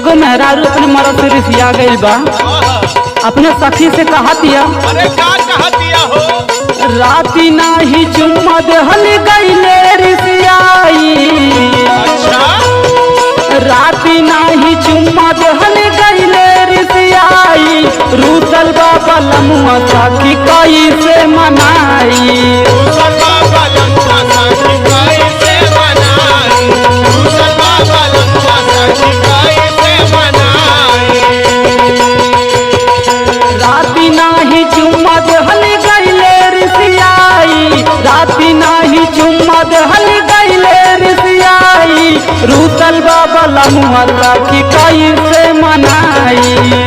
एगो मेहरारू अपने मरद से रिसिया गई बा, अपने सखी से कहतिया, अरे क्या कहतिया हो? राती नाही चुम्मा देहल गईले रिसियाई। अच्छा, राती नाही चुम्मा देहल गईले रिसियाई। रूसल बाबा लमुआ सखी कई से मनाई। रूसल बाबा लमुआ सखी कई से मनाई। रूसल बाबा लमुआ सखी कई से मनाई। राती नाही चुम्मा देहल गईले रिसियाई। राती नाही चुम्मा देहल गईले रिसियाई। रूसल बाबा लमुआ सखी कई से मनाई।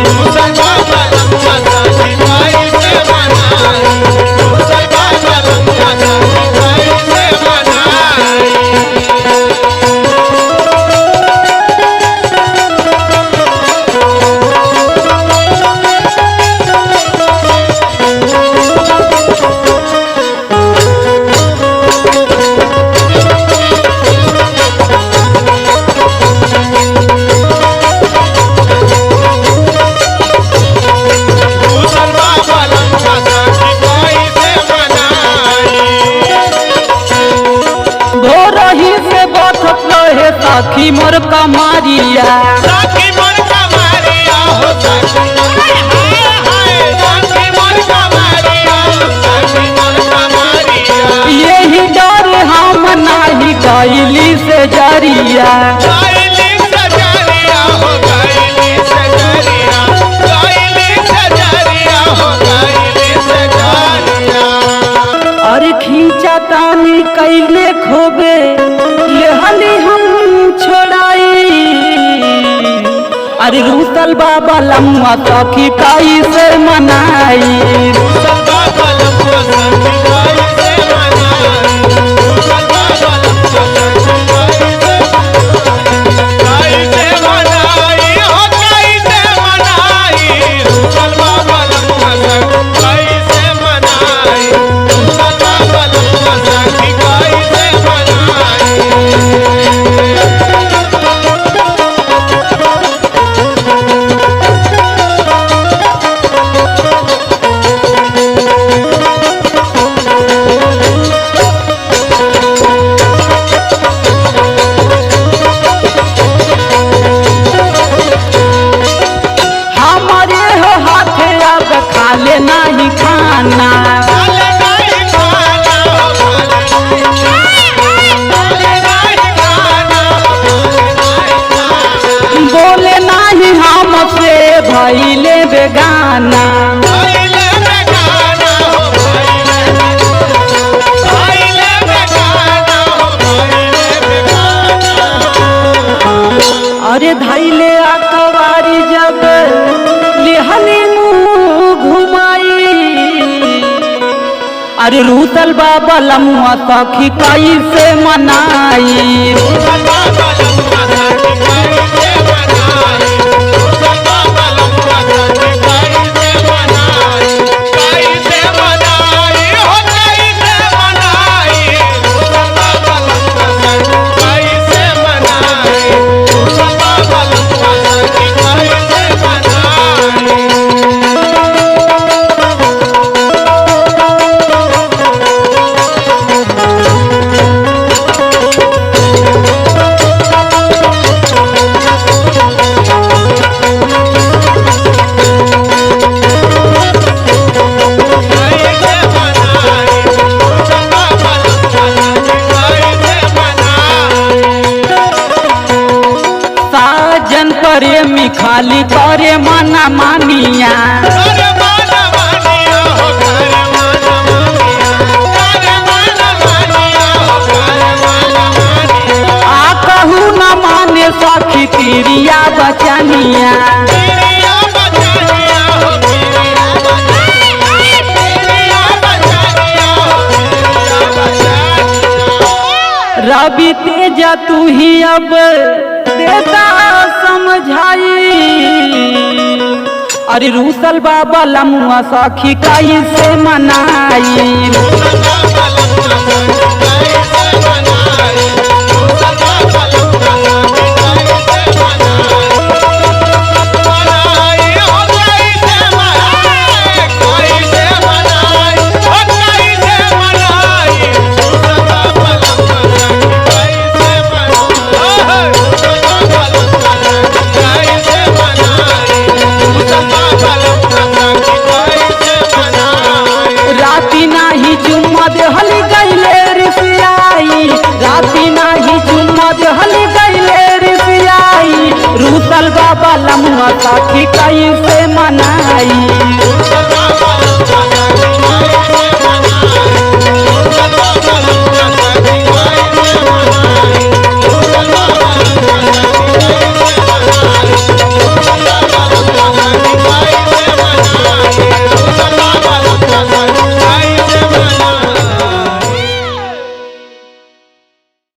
रूसल बाबा लमुआ सखी कई से मनाई। रूसल बाबा लमुआ सखी कई से मनाई। सखी मोर कमारिया, सखी मोर कमारिया हो सखी, हाय हाय सखी मोर कमारिया हो सखी मोर कमारिया। यही डर हम नाही गईली से जरिया। गईली से जरिया हो गईली से जरिया। गईली से जरिया हो गईली से जरिया। अरे खींचा तानी कैले खोबे लेहली हम छोड़ाई। अरे रूसल बाबा लमुआ सखी कई से मनाई। रूसल बाबा लमुआ सखी कई से मनाई। रूसल बाबा लमुआ सखी कई से मनाई हो कई से मनाई। रूसल बाबा लमुआ सखी कई से मनाई। रूसल बाबा लमुआ सखी कई से मनाई। हमारे हो हाथे अब खाले नहीं खाना। बोले नहीं हमसे भइले बेगाना। अरे धैले अकबारी जब लिहली मुँह घुमाई। अरे रूसल बाबा लमुआ सखी कई से मनाई। साजन प्रेमी खाली करे मना मानिया। आ कहू न माने सखी तिरिया बचनिया। रवि तेजा तू ही अब देता समझाई। अरे रूसल बाबा लमुआ सखी कई से मनाई। बाबा लमुआ सखी कैसे मनाई। रुसल बाबा